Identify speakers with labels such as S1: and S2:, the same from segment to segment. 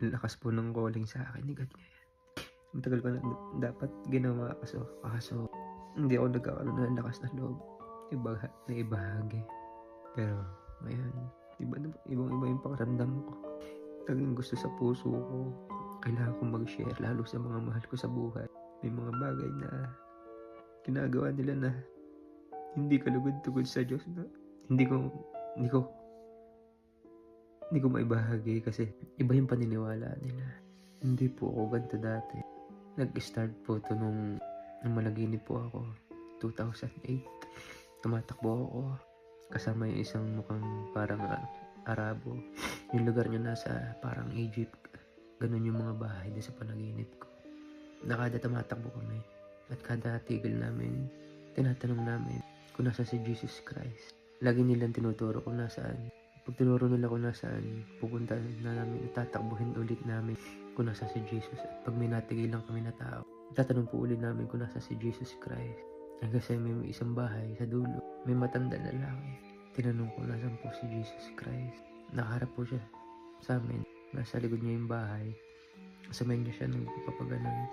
S1: lakas po ng calling sa akin ni God ngayon. Matagal ko na dapat ginawa kaso hindi ako nagkakaroon ng lakas ng loob na ibahagi. Pero ngayon, ibang-iba yung pakiramdam ko. Talagang gusto sa puso ko. Kailangan kong mag-share lalo sa mga mahal ko sa buhay. May mga bagay na ginagawa nila na hindi kalugod-tugod sa Diyos na hindi ko maibahagi kasi iba yung paniniwala nila. Hindi po ako ganito dati. Nag-start po ito nung malaginip po ako. 2008. Tumatakbo ako. Kasama yung isang mukhang parang Arabo. Yung lugar niya nasa parang Egypt. Ganun yung mga bahay doon sa panaginip ko. Nakada tumatakbo kami. At kada tigil namin, tinatanong namin kung nasa si Jesus Christ. Lagi nilang tinuturo kung nasaan. Pag tinuro nila kung nasaan, pupunta na namin, tatakbuhin ulit namin kung nasa si Jesus. At pag may natigil lang kami na tao, tatanong po ulit namin kung nasa si Jesus Christ. Hanggang sa may isang bahay sa dulo, may matanda na lalaki. Tinanong ko nasan po si Jesus Christ. Nakaharap po siya sa amin. Nasa likod niya yung bahay. Kasamayan niya siya nung papaganan.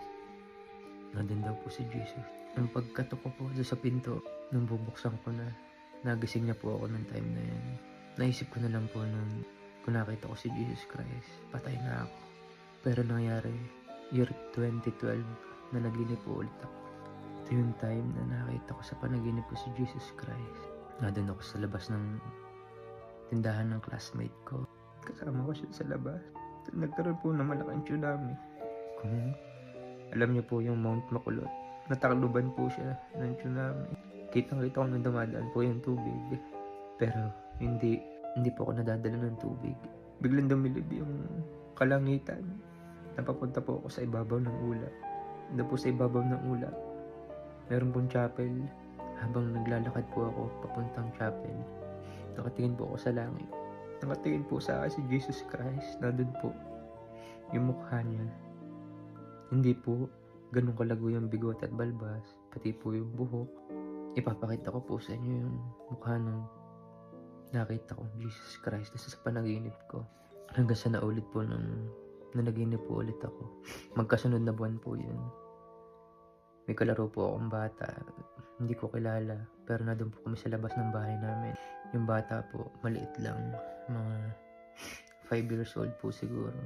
S1: Nandun daw po si Jesus. Nung pagkatok ko po sa pinto, nung bubuksan ko na, nagising niya po ako ng time na yan. Naisip ko na lang po nung kung nakita ko si Jesus Christ, patay na ako. Pero nangyari, year 2012, na naginip po ulit ako. Ito yung time na nakita ko sa panaginip ko si Jesus Christ. Nandun ako sa labas ng tindahan ng classmate ko. Kasama ko siya sa labas. Nagkaroon po ng malaking tsunami. Kung alam niyo po yung Mount Makulot, natakluban po siya ng tsunami. Kitang-kita ko nung dumadaan po yung tubig. Pero hindi po ako nadadala ng tubig. Biglang dumilib yung kalangitan. Napapunta po ako sa ibabaw ng ulap. Doon po sa ibabaw ng ulap, meron pong chapel. Habang naglalakad po ako papuntang chapel, nakatingin po ako sa langit. Nakatingin po sa akin si Jesus Christ. Nandun po yung mukha niya. Hindi po ganun kalago yung bigot at balbas, pati po yung buhok. Ipapakita ko po sa inyo yung mukha ng nakita ko Jesus Christ sa panaginip ko. Hanggang sa naulit po nung nanaginip po ulit ako. Magkasunod na buwan po yun. May kalaro po akong bata, hindi ko kilala, pero nandun po kami sa labas ng bahay namin. Yung bata po, maliit lang, mga 5 years old po siguro.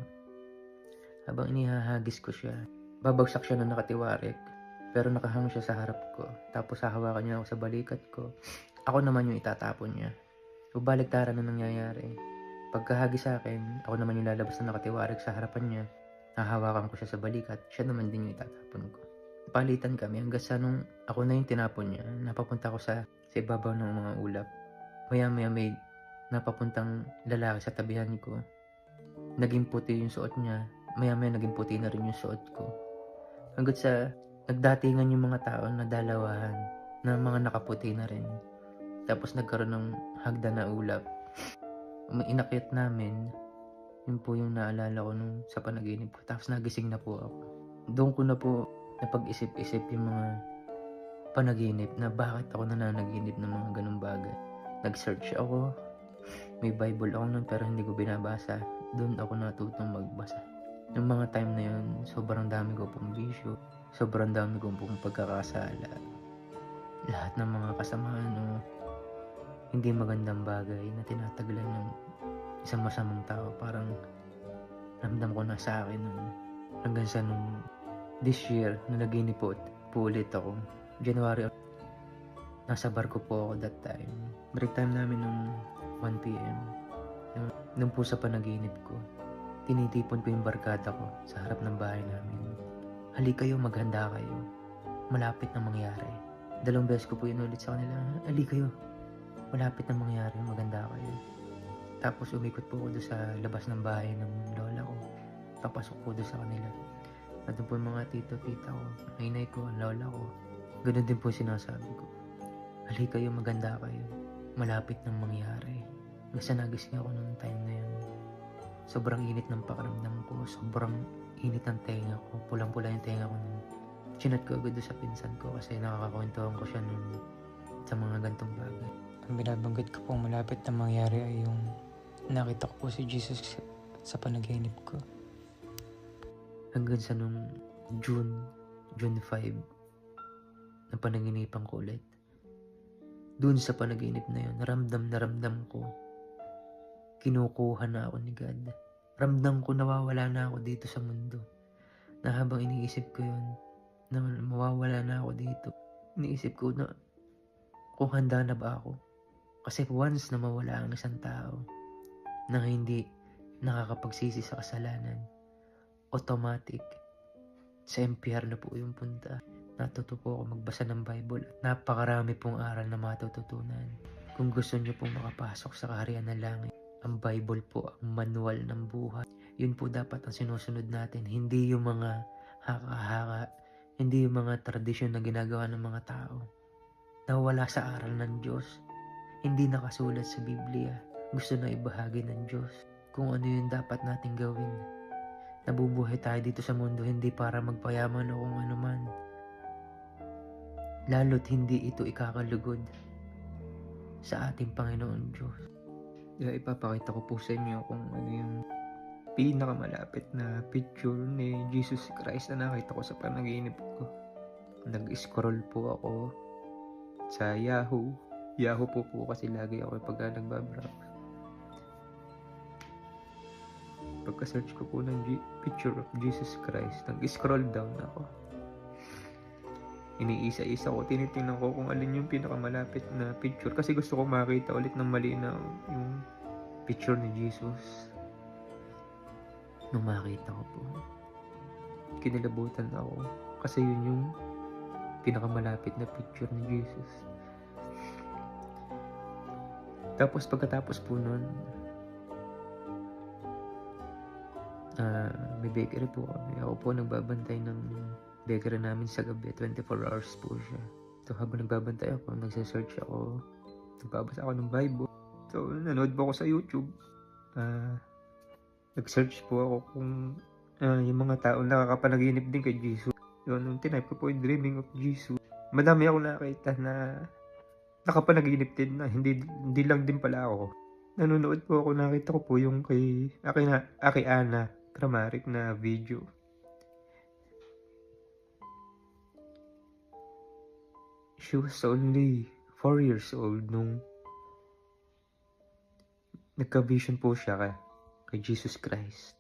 S1: Habang inihahagis ko siya, babagsak siya na nakatiwarik, pero nakahang siya sa harap ko. Tapos hahawakan niya ako sa balikat ko. Ako naman yung itatapon niya. Baliktaran na nangyayari. Pagkahagis sa akin, ako naman yung lalabas na nakatiwarik sa harapan niya. Hahawakan ko siya sa balikat, siya naman din yung itatapon ko. Palitan kami hanggang sa nung ako na yung tinapon niya, napapunta ko sa ibabaw ng mga ulap. Maya-maya may napapuntang lalaki sa tabihan ko. Naging puti yung suot niya. Maya-maya naging puti na rin yung suot ko. Hanggang sa nagdatingan yung mga tao na dalawahan na mga nakaputi na rin. Tapos nagkaroon ng hagdan na ulap. Inakyat namin. Yun po yung naalala ko nung sa panaginip ko. Tapos nagising na po ako. Doon ko na po napag-isip-isip yung mga panaginip na bakit ako nananaginip ng mga ganung bagay. Nag-search ako. May Bible ako nun pero hindi ko binabasa. Doon ako natutong magbasa. Yung mga time na yun, sobrang dami ko pong bisyo. Sobrang dami ko pong pagkakasala. Lahat ng mga kasamaan o hindi magandang bagay na tinatagalan ng isang masamang tao. Parang ramdam ko na sa akin hanggang sa nung this year, na naginip po ulit ako. January, nasa barko po ako that time. Break time namin nung 1 p.m. Nung po sa panaginip ko, tinitipon ko yung barkada ko sa harap ng bahay namin. Hali kayo, maghanda kayo. Malapit na mangyari. 2 beses ko po inulit sa kanila. Hali kayo, malapit na mangyari, maghanda kayo. Tapos umikot po ako doon sa labas ng bahay ng lola ko. Papasok po doon sa kanila. Nandun po yung mga tito-tita ko, nanay ko, lola ko. Ganun din po sinasabi ko. Hali kayo, maganda kayo. Malapit nang mangyari. Kasi nagising ako nung time na yun. Sobrang init ng pakiramdam ko. Sobrang init ng tenga ko. Pulang-pula yung tenga ko. Chinat ko agad sa pinsan ko kasi nakakakwentuhan ko siya nun sa mga gantong bagay. Ang binabanggit ko pong malapit na mangyari ay yung nakita ko po si Jesus sa panaginip ko. Hanggang sa nung June 5, na panaginipan ko ulit. Doon sa panaginip na yun, na ramdam ko, kinukuha na ako ni God. Ramdam ko nawawala na ako dito sa mundo. Na habang iniisip ko yun, na mawawala na ako dito, iniisip ko na kung handa na ba ako. Kasi once na mawala ang isang tao na hindi nakakapagsisi sa kasalanan, automatic sa impyerno po yung punta. Natuto po ako magbasa ng Bible at napakarami pong aral na matututunan. Kung gusto niyo pong makapasok sa kaharian ng langit, ang Bible po ang manual ng buhay. Yun po dapat ang sinusunod natin. Hindi yung mga haka-haka, hindi yung mga tradisyon na ginagawa ng mga tao na wala sa aral ng Diyos. Hindi nakasulat sa Biblia. Gusto na ibahagi ng Diyos kung ano yung dapat nating gawin. Nabubuhay tayo dito sa mundo hindi para magpayaman o kung ano man. Lalo't hindi ito ikakalugod sa ating Panginoon Diyos. Kaya ipapakita ko po sa inyo kung ano yung pinakamalapit na picture ni Jesus Christ na nakita ko sa panaginip ko. Nag-scroll po ako sa Yahoo. Yahoo po kasi lagi ako pagka nagbabrowse. Pagka-search ko po ng picture of Jesus Christ, nag-scroll down ako. Iniisa-isa ko, tinitingnan ko kung alin yung pinakamalapit na picture kasi gusto ko makita ulit ng malinaw yung picture ni Jesus. Nung makita ko po, kinilabutan ako kasi yun yung pinakamalapit na picture ni Jesus. Tapos pagkatapos po nun, may bakery po kami. Ako po nagbabantay ng bakery namin sa gabi. 24 hours po siya. So habang nagbabantay ako, nagsasearch ako, nagbabasa ako ng Bible. So nanood po ako sa YouTube. Nag-search po ako kung yung mga tao nakakapanaginip din kay Jesus. Yun, nung tinype ko po yung Dreaming of Jesus, madami ako nakita na nakapanaginip din na hindi lang din pala ako. Nanonood po ako, nakita ko po yung kay Ana Kramaric na video. She was only 4 years old nung nagka-vision po siya kay Jesus Christ.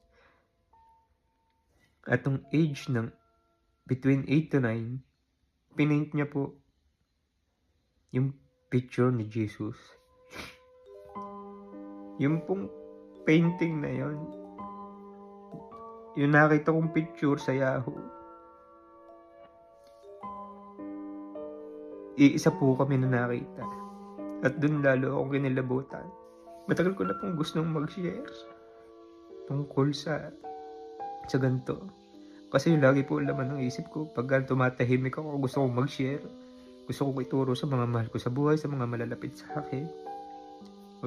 S1: At yung age ng between 8 to 9, pinaint niya po yung picture ni Jesus. Yung pong painting na yon, yung nakita kong picture sa Yahoo, iisa po kami na nakita. At dun lalo akong kinilabutan. Matagal ko na pong gustong mag-share tungkol sa ganito. Kasi lagi po laman ng isip ko, pag tumatahimik ako, gusto kong mag-share. Gusto kong ituro sa mga mahal ko sa buhay, sa mga malalapit sa akin.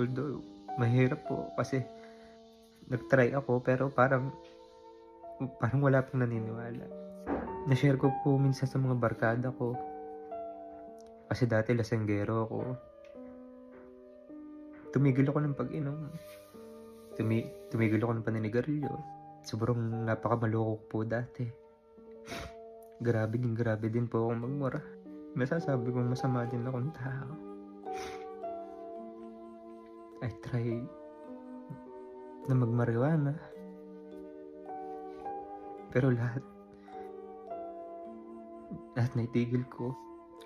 S1: Although, mahirap po kasi nag-try ako pero parang wala pong naniniwala. Na-share ko po minsan sa mga barkada ko. Kasi dati lasenggero ako. Tumigil ako ng pag-inom. Tumigil ako ng paninigarilyo. Sobrang napakamaloko po dati. Grabe din po akong magmura. Masasabi kong masama din akong tao. I try na magmariwana. Pero lahat naitigil ko.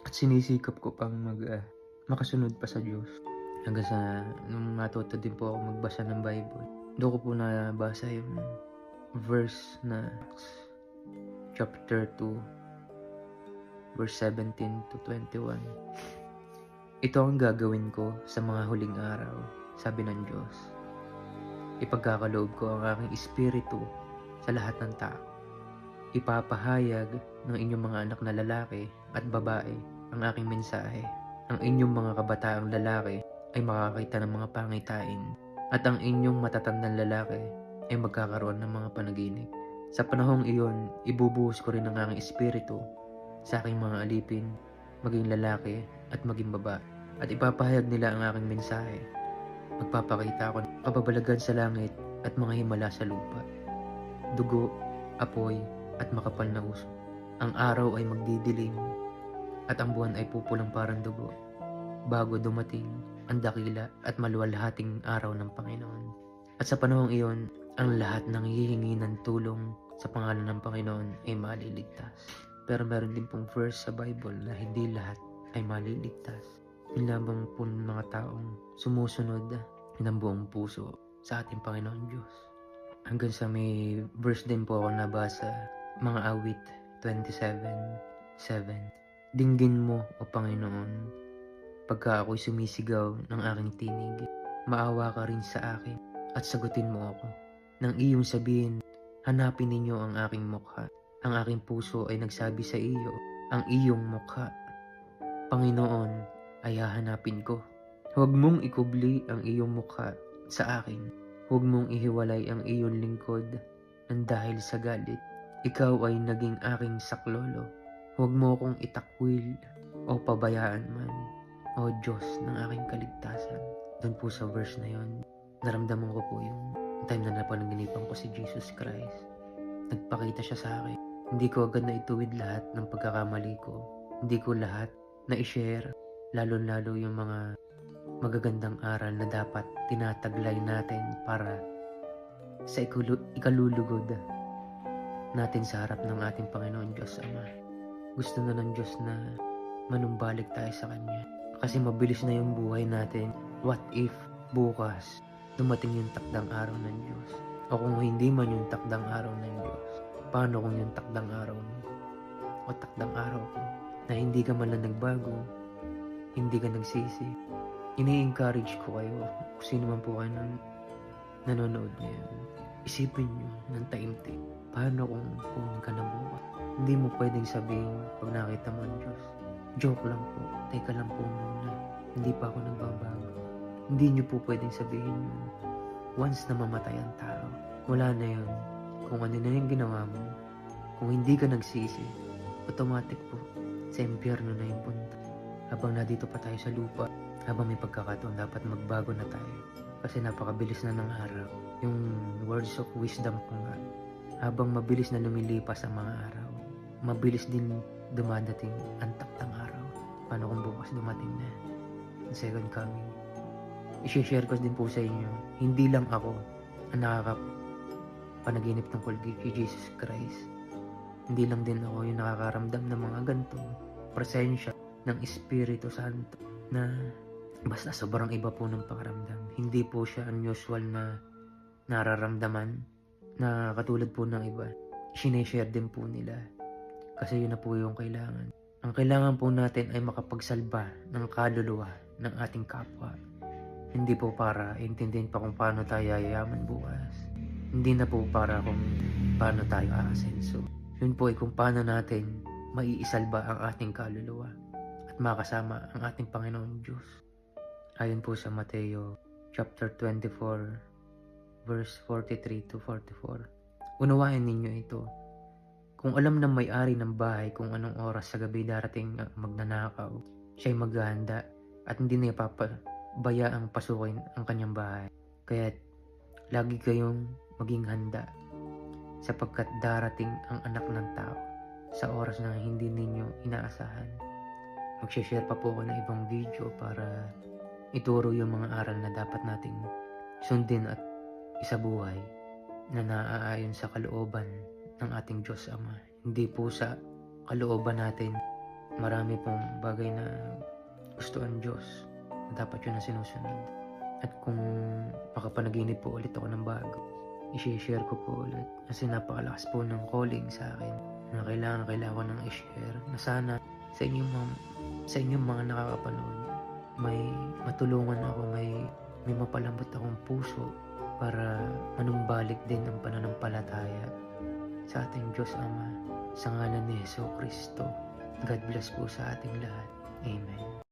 S1: At sinisikap ko pang makasunod pa sa Diyos. Hanggang sa nung matuto din po ako magbasa ng Bible. Doon ko po nabasa yung verse na chapter 2 verse 17 to 21. Ito ang gagawin ko sa mga huling araw, sabi ng Diyos. Ipagkakaloob ko ang aking espiritu sa lahat ng tao. Ipapahayag ng inyong mga anak na lalaki at babae ang aking mensahe. Ang inyong mga kabataang lalaki ay makakita ng mga pangitain at ang inyong matatandang lalaki ay magkakaroon ng mga panaginip. Sa panahong iyon, ibubuhos ko rin ang aking espiritu sa aking mga alipin, maging lalaki at maging babae. At ipapahayag nila ang aking mensahe. Magpapakita ako ng kababalagan sa langit at mga himala sa lupa. Dugo, apoy, at makapal na usok. Ang araw ay magdidilim at ang buwan ay pupulang parang dugo bago dumating ang dakila at maluwalhating araw ng Panginoon. At sa panahong iyon, ang lahat ng hihingi ng tulong sa pangalan ng Panginoon ay maliligtas. Pero meron din pong verse sa Bible na hindi lahat ay maliligtas. Yun lamang po ng mga taong sumusunod ng buong puso sa ating Panginoon Diyos. Hanggang sa may verse din po ako nabasa, mga awit 27:7. Dinggin mo, O Panginoon, pagka ako'y sumisigaw ng aking tinig. Maawa ka rin sa akin at sagutin mo ako. Nang iyong sabihin, hanapin ninyo ang aking mukha. Ang aking puso ay nagsabi sa iyo, ang iyong mukha, Panginoon, ay hahanapin ko. Huwag mong ikubli ang iyong mukha sa akin. Huwag mong ihiwalay ang iyong lingkod nang dahil sa galit. Ikaw ay naging aking saklolo. Huwag mo akong itakwil o pabayaan man, O Diyos ng aking kaligtasan. Doon po sa verse na yon, naramdaman ko po yung time na napanaginipan ko si Jesus Christ. Nagpakita siya sa akin. Hindi ko agad na ituwid lahat ng pagkakamali ko. Hindi ko lahat na i-share, lalo-lalo yung mga magagandang aral na dapat tinataglay natin para sa ikalulugod natin sa harap ng ating Panginoon Diyos Ama. Gusto na ng Diyos na manumbalik tayo sa Kanya. Kasi mabilis na yung buhay natin. What if bukas dumating yung takdang araw ng Diyos? O kung hindi man yung takdang araw ng Diyos, paano kung yung takdang araw mo o takdang araw ko na hindi ka man lang nagbago, hindi ka nagsisi? Ini-encourage ko kayo, kung sino man po kayo nanonood ngayon, isipin nyo ng taimtim. Paano kung ka na bukas? Hindi mo pwedeng sabihin pag nakita mo ang Diyos, joke lang po, teka lang po muna, hindi pa ako nagbabago. Hindi nyo po pwedeng sabihin yun. Once na mamatay ang tao, wala na yun. Kung ano na yung ginawa mo, kung hindi ka nagsisi, automatic po, sa impyerno na yung punta. Habang nandito pa tayo sa lupa, habang may pagkakataon, dapat magbago na tayo. Kasi napakabilis na ng araw. Yung words of wisdom ko nga, habang mabilis na lumilipas ang mga araw, mabilis din dumadating ang taktang araw. Paano kung bukas dumating na ang second coming? I-share ko din po sa inyo, hindi lang ako ang nakakapanaginip tungkol kay Jesus Christ. Hindi lang din ako yung nakakaramdam ng mga ganitong presensya ng Espiritu Santo na basta sobrang iba po ng pakiramdam. Hindi po siya unusual na nararamdaman na katulad po ng iba. Sineshare din po nila kasi yun na po yung kailangan. Ang kailangan po natin ay makapagsalba ng kaluluwa ng ating kapwa. Hindi po para intindihin pa kung paano tayo yayaman bukas. Hindi na po para kung paano tayo aasenso. Yun po ay kung paano natin maiisalba ang ating kaluluwa at makasama ang ating Panginoon Diyos. Ayon po sa Mateo chapter 24 verse 43 to 44. Unawain ninyo ito. Kung alam ng may-ari ng bahay kung anong oras sa gabi darating ang magnanakaw, siya'y maghahanda at hindi na ipapabayaang pasukin ang kanyang bahay. Kaya't lagi kayong maging handa sapagkat darating ang anak ng tao sa oras na hindi ninyo inaasahan. Mag-share pa po ako ng ibang video para ituro yung mga aral na dapat nating sundin at isabuhay na naaayon sa kalooban ng ating Diyos Ama. Hindi po sa kalooban natin. Marami pong bagay na gusto ang Diyos na dapat yun ang sinusunod. At kung makapanaginip po ulit ako ng bago, i-share ko po ulit kasi napakalakas po ng calling sa akin na kailangan ko nang i-share na sana sa inyong mga nakakapanood may matulungan ako, may mapalambot akong puso para manumbalik din ang pananampalataya sa ating Diyos Ama sa ngalan ni Jesucristo. God bless po sa ating lahat. Amen.